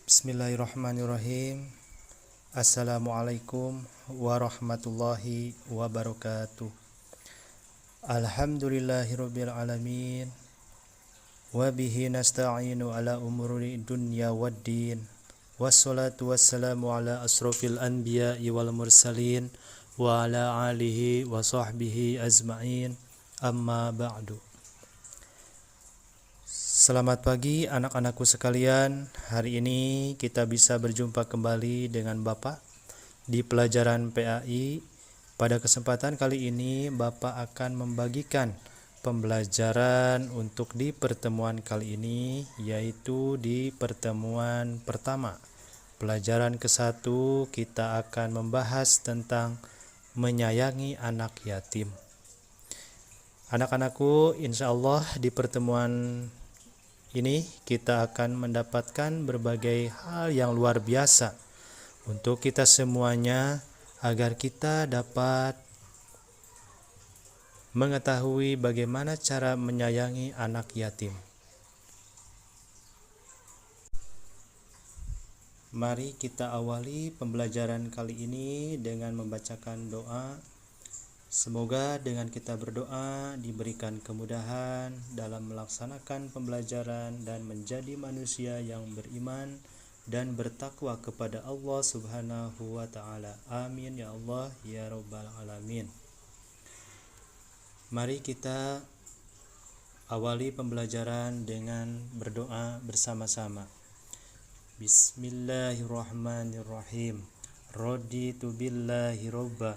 Bismillahirrahmanirrahim. Assalamualaikum warahmatullahi wabarakatuh. Alhamdulillahirabbil alamin. Wa bihi nasta'inu ala umuri dunya waddin. Wassalatu wassalamu ala asrofil anbiya'i wal mursalin wa ala alihi wa sahbihi azma'in. Amma ba'du. Selamat pagi anak-anakku sekalian. Hari ini kita bisa berjumpa kembali dengan Bapak di pelajaran PAI. Pada kesempatan kali ini Bapak akan membagikan pembelajaran untuk di pertemuan kali ini, yaitu di pertemuan pertama. Pelajaran ke-1 kita akan membahas tentang menyayangi anak yatim. Anak-anakku, insya Allah di pertemuan ini kita akan mendapatkan berbagai hal yang luar biasa untuk kita semuanya agar kita dapat mengetahui bagaimana cara menyayangi anak yatim. Mari kita awali pembelajaran kali ini dengan membacakan doa. Semoga dengan kita berdoa diberikan kemudahan dalam melaksanakan pembelajaran dan menjadi manusia yang beriman dan bertakwa kepada Allah Subhanahu wa taala. Amin ya Allah ya rabbal alamin. Mari kita awali pembelajaran dengan berdoa bersama-sama. Bismillahirrahmanirrahim. Raditu billahi robba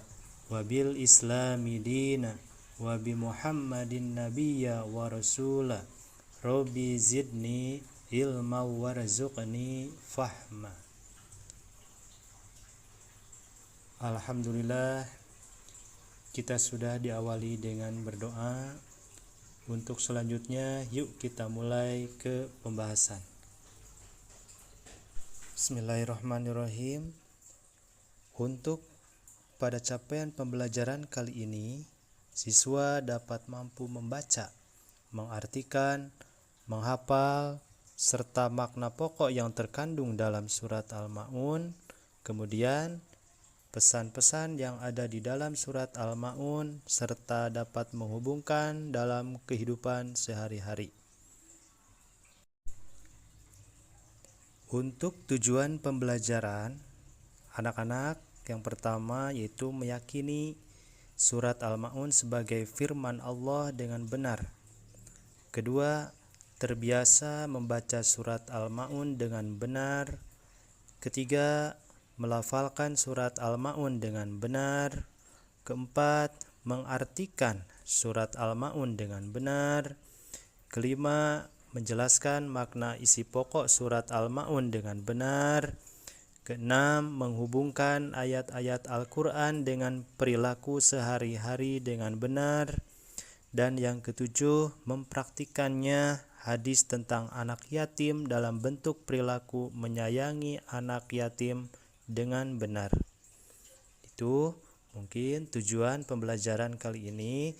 wa bil islami dina wa bi muhammadin nabiyya wa rasula rabbi zidni ilma warzuqni fahma. Alhamdulillah, kita sudah diawali dengan berdoa. Untuk selanjutnya yuk kita mulai ke pembahasan. Bismillahirrahmanirrahim. Untuk pada capaian pembelajaran kali ini, siswa dapat mampu membaca, mengartikan, menghafal, serta makna pokok yang terkandung dalam surat Al-Ma'un. Kemudian, pesan-pesan yang ada di dalam surat Al-Ma'un serta dapat menghubungkan dalam kehidupan sehari-hari. Untuk tujuan pembelajaran, anak-anak, yang pertama yaitu meyakini surat Al-Ma'un sebagai firman Allah dengan benar. Kedua, terbiasa membaca surat Al-Ma'un dengan benar. Ketiga, melafalkan surat Al-Ma'un dengan benar. Keempat, mengartikan surat Al-Ma'un dengan benar. Kelima, menjelaskan makna isi pokok surat Al-Ma'un dengan benar. Keenam, menghubungkan ayat-ayat Al-Quran dengan perilaku sehari-hari dengan benar. Dan yang ketujuh, mempraktikannya hadis tentang anak yatim dalam bentuk perilaku menyayangi anak yatim dengan benar. Itu mungkin tujuan pembelajaran kali ini.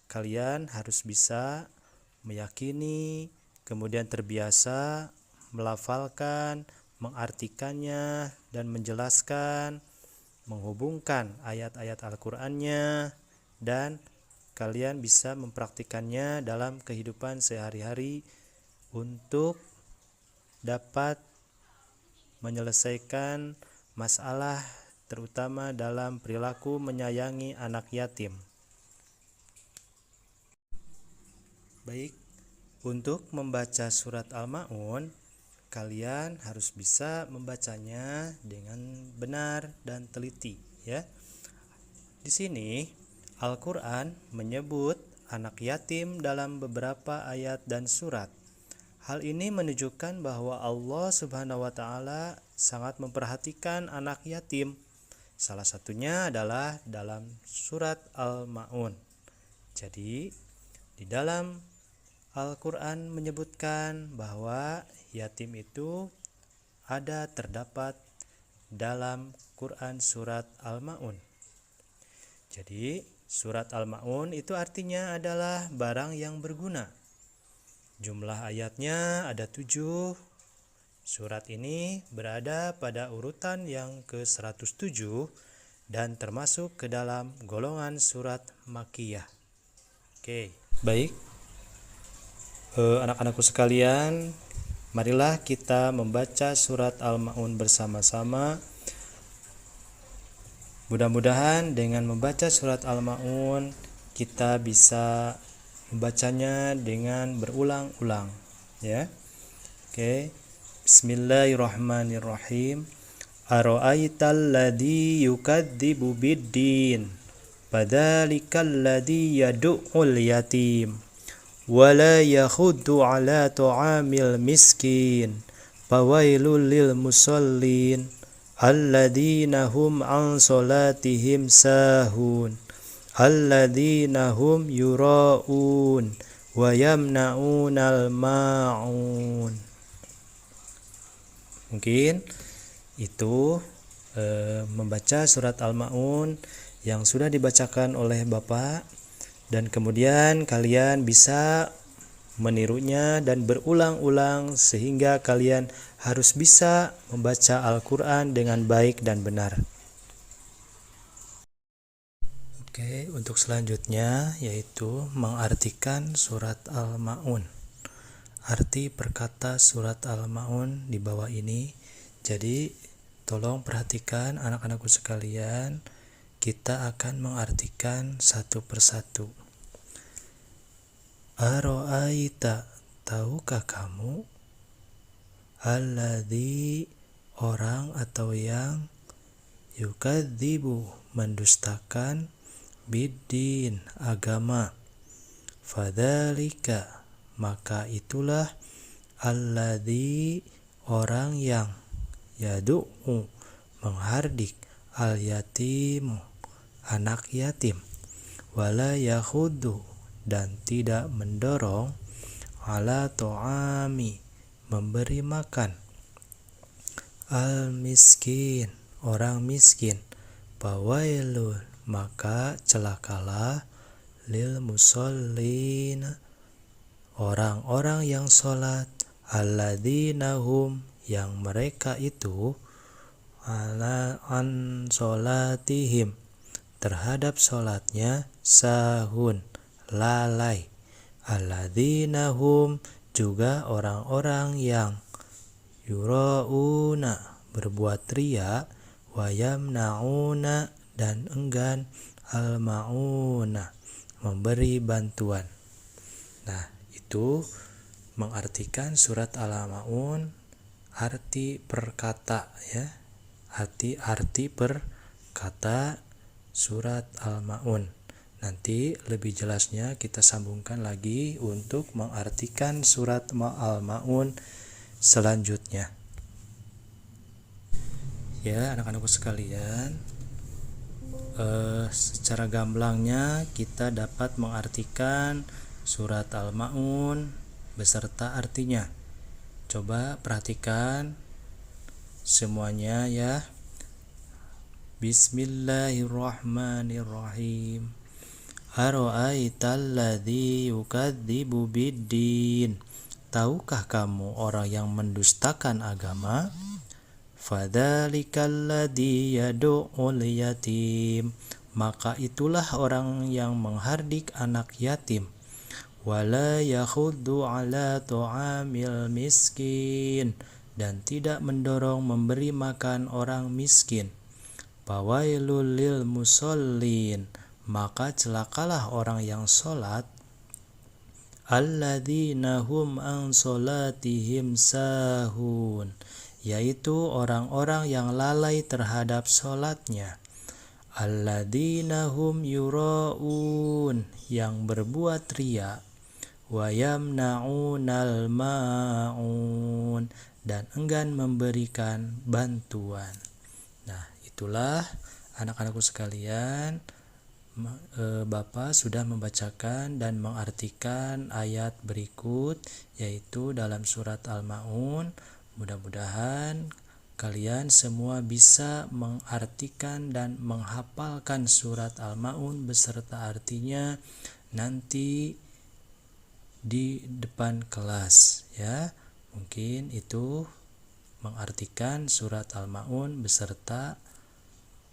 Kalian harus bisa meyakini, kemudian terbiasa melafalkan, mengartikannya dan menjelaskan, menghubungkan ayat-ayat Al-Qur'annya, dan kalian bisa mempraktikannya dalam kehidupan sehari-hari untuk dapat menyelesaikan masalah terutama dalam perilaku menyayangi anak yatim. Baik, untuk membaca surat Al-Ma'un, kalian harus bisa membacanya dengan benar dan teliti, ya. Di sini Al-Qur'an menyebut anak yatim dalam beberapa ayat dan surat. Hal ini menunjukkan bahwa Allah Subhanahu wa taala sangat memperhatikan anak yatim. Salah satunya adalah dalam surat Al-Ma'un. Jadi, di dalam Al-Quran menyebutkan bahwa yatim itu terdapat dalam Quran surat Al-Ma'un. Jadi surat Al-Ma'un itu artinya adalah barang yang berguna. Jumlah ayatnya ada 7 Surat ini berada pada urutan yang ke-107 dan termasuk ke dalam golongan surat Makkiyah. Oke, baik. Anak-anakku sekalian, marilah kita membaca surat Al-Ma'un bersama-sama. Mudah-mudahan dengan membaca surat Al-Ma'un kita bisa membacanya dengan berulang-ulang, ya. Oke. Bismillahirrahmanirrahim. Ara'aital ladzi yukadzibu biddin fadzalikal ladzi yad'ul yatim wala yakhuddu ala ta'amil miskin fawailul lil musallin alladzina hum an salatihim sahun alladzina hum yura'un wa yamna'unal ma'un. Mungkin itu membaca surat Al-Ma'un yang sudah dibacakan oleh Bapak, dan kemudian kalian bisa menirunya dan berulang-ulang sehingga kalian harus bisa membaca Al-Quran dengan baik dan benar. Oke, untuk selanjutnya yaitu mengartikan surat Al-Ma'un. Arti perkata surat Al-Ma'un di bawah ini. Jadi tolong perhatikan anak-anakku sekalian, kita akan mengartikan satu persatu. Aro'aita, tahukah kamu? Alladzi, orang atau yang, yukadzibu, mendustakan, biddin, agama, fadzalika, maka itulah, alladzi, orang yang, yad'u, menghardik, al-yatimu, anak yatim, wala yakhuddu, dan tidak mendorong, ala to'ami, memberi makan, al-miskin, orang miskin, fawailul, maka celakalah, lil musallin, orang-orang yang sholat, alladzina hum, yang mereka itu, ala an sholatihim, terhadap sholatnya, sahun, lalai, alladzina hum, juga orang-orang yang, yura'una, berbuat riya, wa yamna'una, dan enggan, al-ma'una, memberi bantuan. Nah, itu mengartikan surat Al-Ma'un, arti perkata, ya. Arti perkata surat Al-Ma'un. Nanti lebih jelasnya kita sambungkan lagi untuk mengartikan surat Al-Ma'un selanjutnya. Ya, anak-anakku sekalian, secara gamblangnya kita dapat mengartikan surat Al-Ma'un beserta artinya. Coba perhatikan semuanya ya. Bismillahirrahmanirrahim. Ara'aital ladzi yukadzibu biddin, tahukah kamu orang yang mendustakan agama? Fadzalikal ladzi yad'ul yatim, maka itulah orang yang menghardik anak yatim. Wala yakhuddu ala ta'amil miskin, dan tidak mendorong memberi makan orang miskin. Fawailul lil musallin, maka celakalah orang yang sholat, alladzina hum an sholatihim sahun, yaitu orang-orang yang lalai terhadap sholatnya, alladzina hum yura'un, yang berbuat riya, wa yamna'unal ma'un, dan enggan memberikan bantuan. Nah, itulah anak-anakku sekalian, Bapak sudah membacakan dan mengartikan ayat berikut, yaitu dalam surat Al-Ma'un. Mudah-mudahan kalian semua bisa mengartikan dan menghafalkan surat Al-Ma'un beserta artinya nanti di depan kelas, ya. Mungkin itu mengartikan surat Al-Ma'un beserta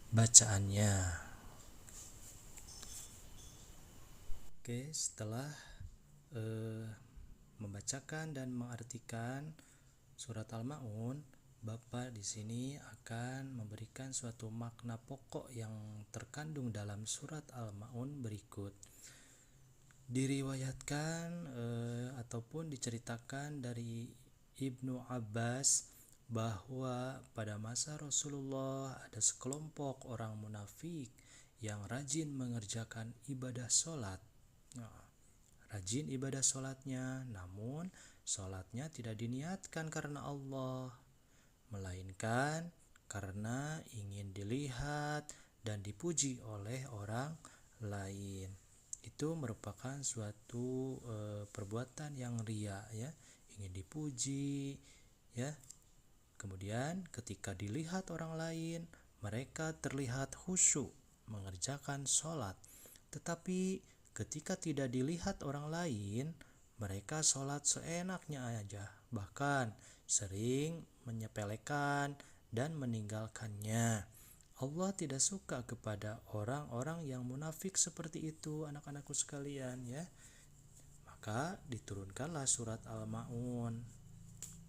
bacaannya. Oke, setelah membacakan dan mengartikan surat Al-Ma'un, Bapak di sini akan memberikan suatu makna pokok yang terkandung dalam surat Al-Ma'un berikut. Diriwayatkan ataupun diceritakan dari Ibnu Abbas bahwa pada masa Rasulullah ada sekelompok orang munafik yang rajin mengerjakan ibadah sholat. Rajin ibadah sholatnya, namun sholatnya tidak diniatkan karena Allah, melainkan karena ingin dilihat dan dipuji oleh orang lain. Itu merupakan suatu perbuatan yang riya, ya, ingin dipuji, ya. Kemudian ketika dilihat orang lain, mereka terlihat khusyuk mengerjakan sholat, tetapi ketika tidak dilihat orang lain, mereka sholat seenaknya aja, bahkan sering menyepelekan dan meninggalkannya. Allah tidak suka kepada orang-orang yang munafik seperti itu, anak-anakku sekalian, ya. Maka diturunkanlah surat Al-Ma'un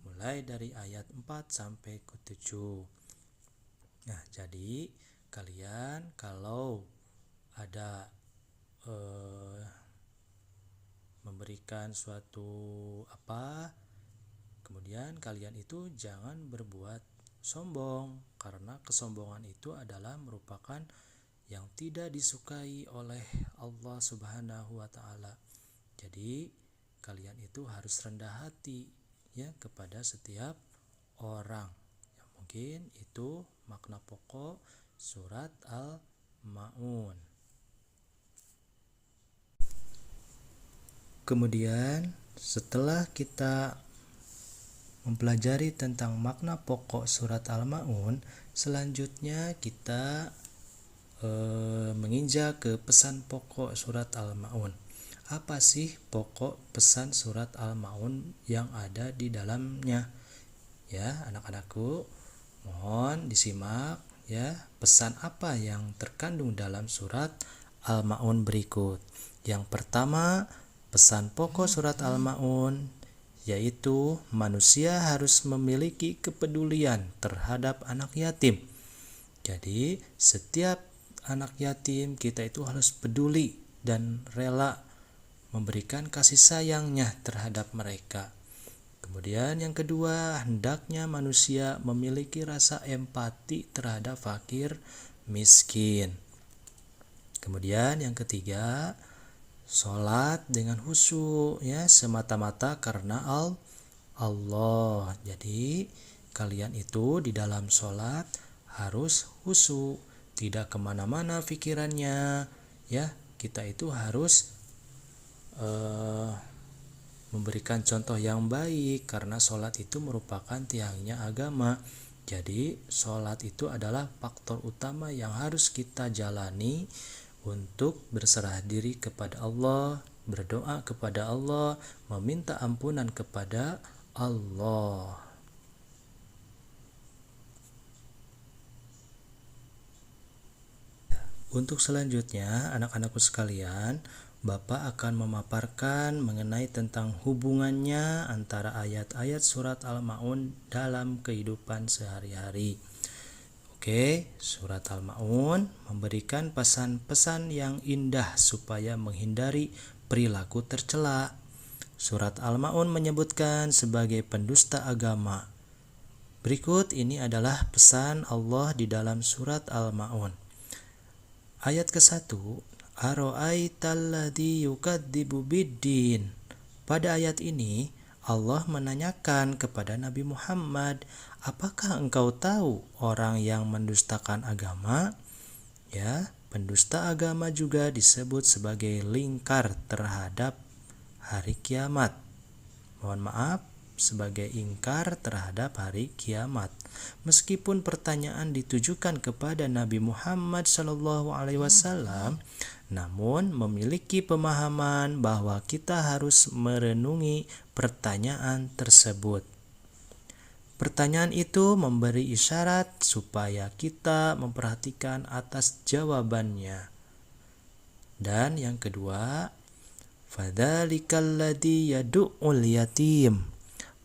mulai dari ayat 4 sampai ke 7. Nah, jadi kalian kalau ada memberikan suatu kemudian kalian itu jangan berbuat sombong, karena kesombongan itu adalah merupakan yang tidak disukai oleh Allah Subhanahu wa taala. Jadi kalian itu harus rendah hati, ya, kepada setiap orang. Ya, mungkin itu makna pokok surat Al-Ma'un. Kemudian setelah kita mempelajari tentang makna pokok surat Al-Ma'un, selanjutnya kita menginjak ke pesan pokok surat Al-Ma'un. Apa sih pokok pesan surat Al-Ma'un yang ada di dalamnya? Ya, anak-anakku, mohon disimak, ya, pesan apa yang terkandung dalam surat Al-Ma'un berikut. Yang pertama, pesan pokok surat Al-Ma'un yaitu manusia harus memiliki kepedulian terhadap anak yatim. Jadi setiap anak yatim kita itu harus peduli dan rela memberikan kasih sayangnya terhadap mereka. Kemudian yang kedua, hendaknya manusia memiliki rasa empati terhadap fakir miskin. Kemudian yang ketiga, sholat dengan khusyuk, ya, semata-mata karena Allah. Jadi kalian itu di dalam sholat harus khusyuk, tidak kemana-mana pikirannya, ya. Kita itu harus memberikan contoh yang baik, karena sholat itu merupakan tiangnya agama. Jadi sholat itu adalah faktor utama yang harus kita jalani untuk berserah diri kepada Allah, berdoa kepada Allah, meminta ampunan kepada Allah. Untuk selanjutnya, anak-anakku sekalian, Bapak akan memaparkan mengenai tentang hubungannya antara ayat-ayat surat Al-Ma'un dalam kehidupan sehari-hari. Oke, surat Al-Ma'un memberikan pesan-pesan yang indah supaya menghindari perilaku tercela. Surat Al-Ma'un menyebutkan sebagai pendusta agama. Berikut ini adalah pesan Allah di dalam surat Al-Ma'un. Ayat ke-1, Ara'aitalladzi yukadzibu biddin. Pada ayat ini Allah menanyakan kepada Nabi Muhammad, apakah engkau tahu orang yang mendustakan agama? Ya, pendusta agama juga disebut sebagai lingkar terhadap hari kiamat. Mohon maaf, sebagai ingkar terhadap hari kiamat. Meskipun pertanyaan ditujukan kepada Nabi Muhammad SAW, namun memiliki pemahaman bahwa kita harus merenungi pertanyaan tersebut. Pertanyaan itu memberi isyarat supaya kita memperhatikan atas jawabannya. Dan yang kedua, fadzalikal ladzi yad'ul yatim.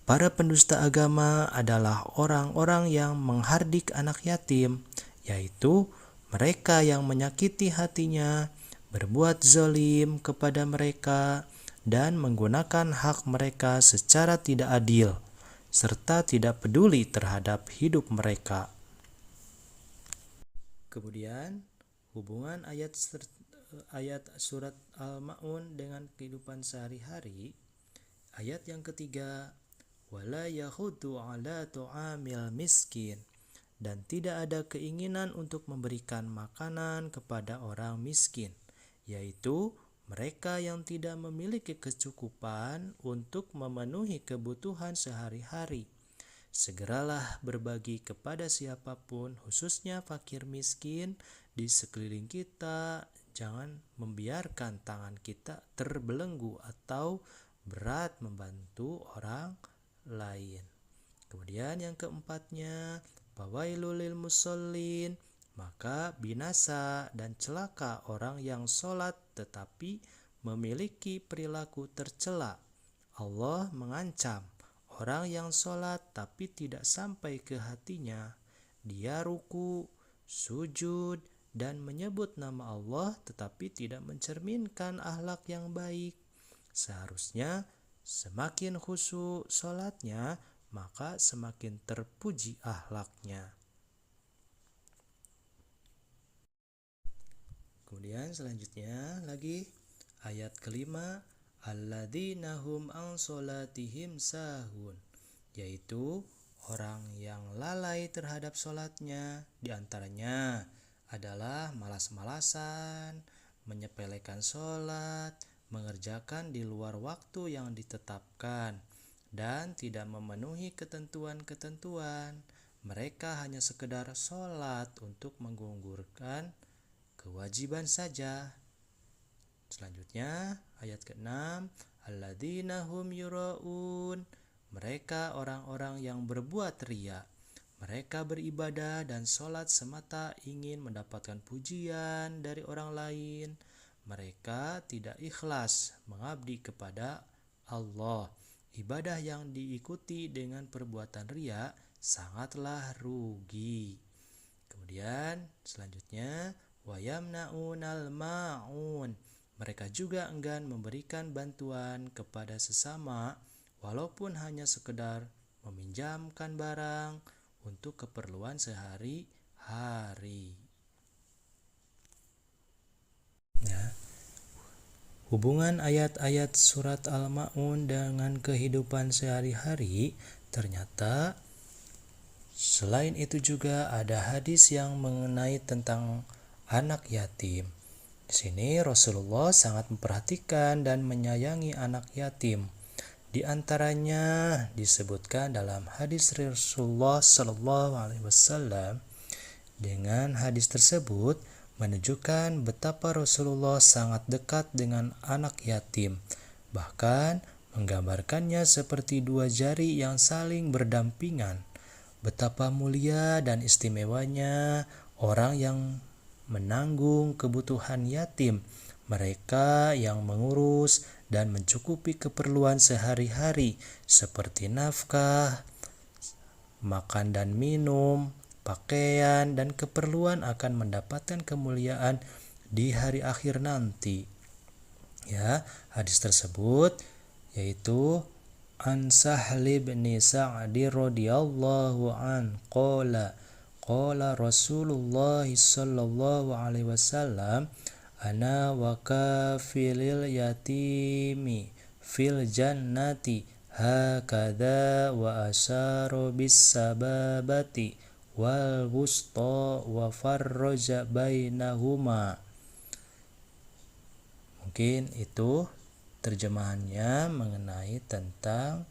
Para pendusta agama adalah orang-orang yang menghardik anak yatim, yaitu mereka yang menyakiti hatinya, berbuat zalim kepada mereka, dan menggunakan hak mereka secara tidak adil, serta tidak peduli terhadap hidup mereka. Kemudian, hubungan ayat surat Al-Ma'un dengan kehidupan sehari-hari. Ayat yang ketiga, wala yahudu ala tu'amil miskin, dan tidak ada keinginan untuk memberikan makanan kepada orang miskin, yaitu mereka yang tidak memiliki kecukupan untuk memenuhi kebutuhan sehari-hari. Segeralah berbagi kepada siapapun, khususnya fakir miskin di sekeliling kita. Jangan membiarkan tangan kita terbelenggu atau berat membantu orang lain. Kemudian yang keempatnya, fawailul lil musallin, maka binasa dan celaka orang yang sholat tetapi memiliki perilaku tercela. Allah mengancam orang yang sholat tapi tidak sampai ke hatinya. Dia ruku, sujud, dan menyebut nama Allah tetapi tidak mencerminkan akhlak yang baik. Seharusnya semakin khusyuk sholatnya, maka semakin terpuji akhlaknya. Kemudian selanjutnya lagi ayat kelima, alladzina hum an sholatihim sahun, yaitu orang yang lalai terhadap sholatnya. Di antaranya adalah malas-malasan, menyepelekan sholat, mengerjakan di luar waktu yang ditetapkan, dan tidak memenuhi ketentuan-ketentuan. Mereka hanya sekedar sholat untuk menggugurkan kewajiban saja. Selanjutnya ayat ke-6, alladzina hum yura'un, mereka orang-orang yang berbuat riya. Mereka beribadah dan sholat semata ingin mendapatkan pujian dari orang lain. Mereka tidak ikhlas mengabdi kepada Allah. Ibadah yang diikuti dengan perbuatan riya sangatlah rugi. Kemudian selanjutnya, wayamna'unal ma'un, mereka juga enggan memberikan bantuan kepada sesama walaupun hanya sekedar meminjamkan barang untuk keperluan sehari-hari. Ya. Hubungan ayat-ayat surat Al-Ma'un dengan kehidupan sehari-hari, ternyata selain itu juga ada hadis yang mengenai tentang anak yatim. Di sini Rasulullah sangat memperhatikan dan menyayangi anak yatim. Di antaranya disebutkan dalam hadis Rasulullah SAW. Dengan hadis tersebut menunjukkan betapa Rasulullah sangat dekat dengan anak yatim, bahkan menggambarkannya seperti dua jari yang saling berdampingan. Betapa mulia dan istimewanya orang yang menanggung kebutuhan yatim, mereka yang mengurus dan mencukupi keperluan sehari-hari seperti nafkah, makan dan minum, pakaian, dan keperluan akan mendapatkan kemuliaan di hari akhir nanti. Ya, hadis tersebut yaitu an Sahl bin Sa'd radhiyallahu an qala Rasulullah sallallahu alaihi wasallam, ana wa kafilil yatimi fil jannati hakadha wa asharu bis sababati wal wusta wa farraja bainahuma. Mungkin itu terjemahannya mengenai tentang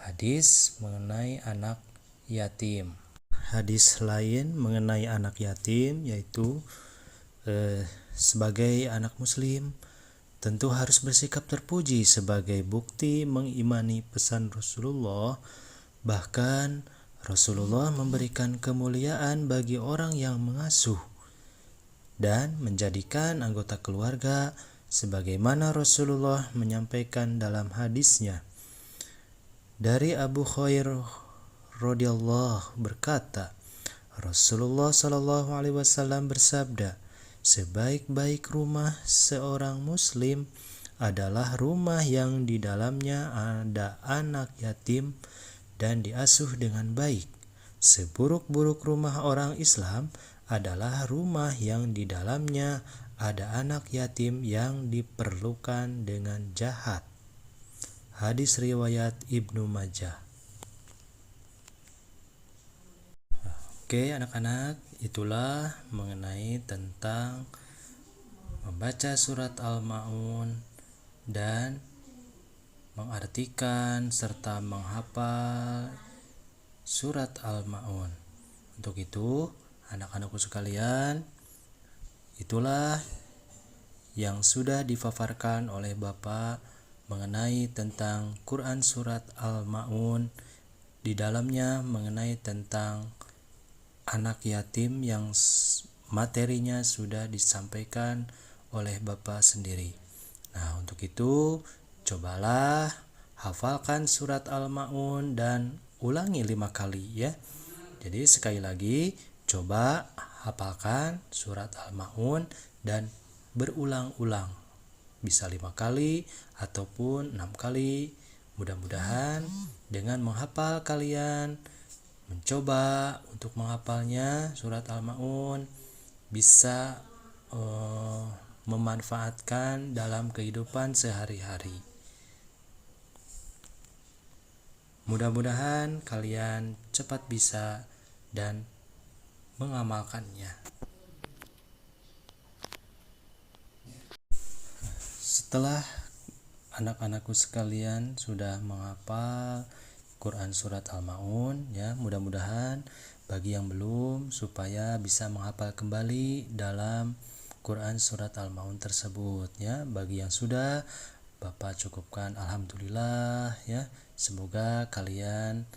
hadis mengenai anak yatim. Hadis lain mengenai anak yatim yaitu sebagai anak muslim tentu harus bersikap terpuji sebagai bukti mengimani pesan Rasulullah Bahkan Rasulullah memberikan kemuliaan bagi orang yang mengasuh dan menjadikan anggota keluarga sebagaimana Rasulullah menyampaikan dalam hadisnya. Dari Abu Hurairah radhiyallahu berkata, Rasulullah Shallallahu alaihi wasallam bersabda, sebaik-baik rumah seorang muslim adalah rumah yang di dalamnya ada anak yatim dan diasuh dengan baik. Seburuk-buruk rumah orang Islam adalah rumah yang di dalamnya ada anak yatim yang diperlukan dengan jahat. Hadis riwayat Ibnu Majah. Oke anak-anak, itulah mengenai tentang membaca surat Al-Ma'un dan mengartikan serta menghafal surat Al-Ma'un. Untuk itu, anak-anakku sekalian, itulah yang sudah dipaparkan oleh Bapak mengenai tentang Quran surat Al-Ma'un. Di dalamnya mengenai tentang anak yatim yang materinya sudah disampaikan oleh Bapak sendiri. Nah, untuk itu cobalah hafalkan surat Al-Ma'un dan ulangi 5 kali ya. Jadi sekali lagi coba hafalkan surat Al-Ma'un dan berulang-ulang. Bisa 5 kali ataupun 6 kali. Mudah-mudahan dengan menghafal kalian mencoba untuk menghafalnya surat Al-Ma'un bisa memanfaatkan dalam kehidupan sehari-hari. Mudah-mudahan kalian cepat bisa dan mengamalkannya. Setelah anak-anakku sekalian sudah menghafal Quran surat Al-Ma'un ya, mudah-mudahan bagi yang belum supaya bisa menghafal kembali dalam Quran surat Al-Ma'un tersebut ya. Bagi yang sudah, Bapak cukupkan alhamdulillah ya. Semoga kalian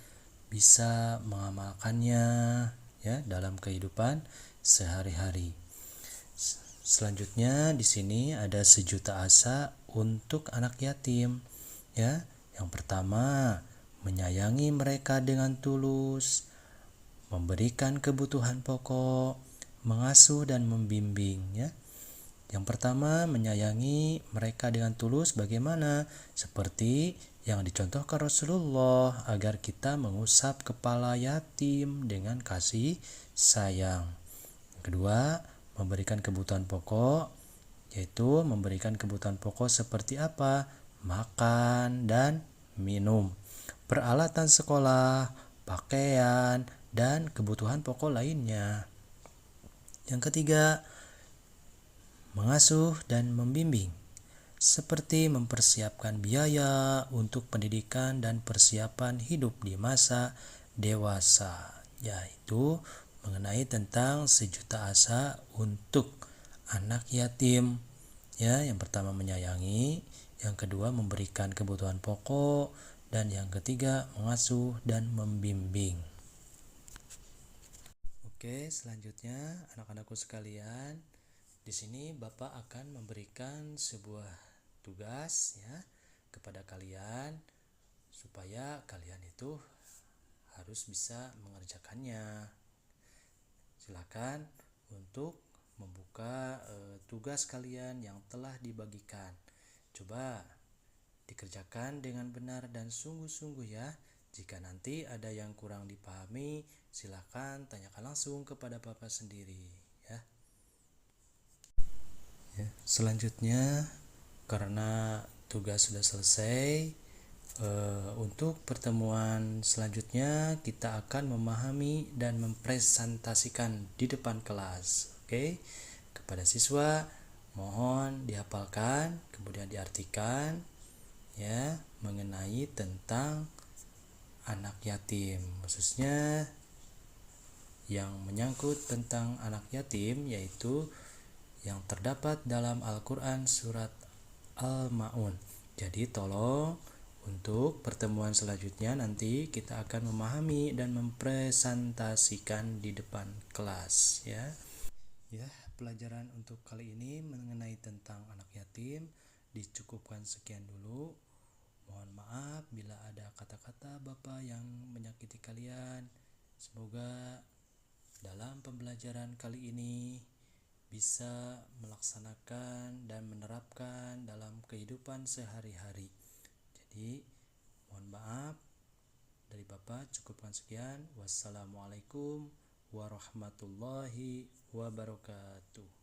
bisa mengamalkannya ya dalam kehidupan sehari-hari. Selanjutnya di sini ada sejuta asa untuk anak yatim ya. Yang pertama, menyayangi mereka dengan tulus, memberikan kebutuhan pokok, mengasuh dan membimbing ya. Yang pertama, menyayangi mereka dengan tulus bagaimana? Seperti yang dicontohkan Rasulullah agar kita mengusap kepala yatim dengan kasih sayang. Yang kedua, memberikan kebutuhan pokok, yaitu memberikan kebutuhan pokok seperti apa? Makan dan minum, peralatan sekolah, pakaian, dan kebutuhan pokok lainnya. Yang ketiga, mengasuh dan membimbing, seperti mempersiapkan biaya untuk pendidikan dan persiapan hidup di masa dewasa, yaitu mengenai tentang sejuta asa untuk anak yatim. Ya, yang pertama menyayangi, yang kedua memberikan kebutuhan pokok, dan yang ketiga mengasuh dan membimbing. Oke, selanjutnya anak-anakku sekalian, di sini Bapak akan memberikan sebuah tugas ya kepada kalian supaya kalian itu harus bisa mengerjakannya. Silakan untuk membuka tugas kalian yang telah dibagikan. Coba dikerjakan dengan benar dan sungguh-sungguh ya. Jika nanti ada yang kurang dipahami, silakan tanyakan langsung kepada Bapak sendiri ya. Selanjutnya, karena tugas sudah selesai, untuk pertemuan selanjutnya kita akan memahami dan mempresentasikan di depan kelas. Oke, kepada siswa mohon dihafalkan, kemudian diartikan ya mengenai tentang anak yatim, khususnya yang menyangkut tentang anak yatim, yaitu yang terdapat dalam Al-Quran surat Al-Ma'un. Jadi tolong Untuk pertemuan selanjutnya nanti kita akan memahami dan mempresentasikan di depan kelas ya. Ya, pelajaran untuk kali ini mengenai tentang anak yatim dicukupkan sekian dulu. Mohon maaf bila ada kata-kata Bapak yang menyakiti kalian. Semoga dalam pembelajaran kali ini bisa melaksanakan dan menerapkan dalam kehidupan sehari-hari. Jadi, mohon maaf dari Bapak cukupkan sekian. Wassalamualaikum warahmatullahi wabarakatuh.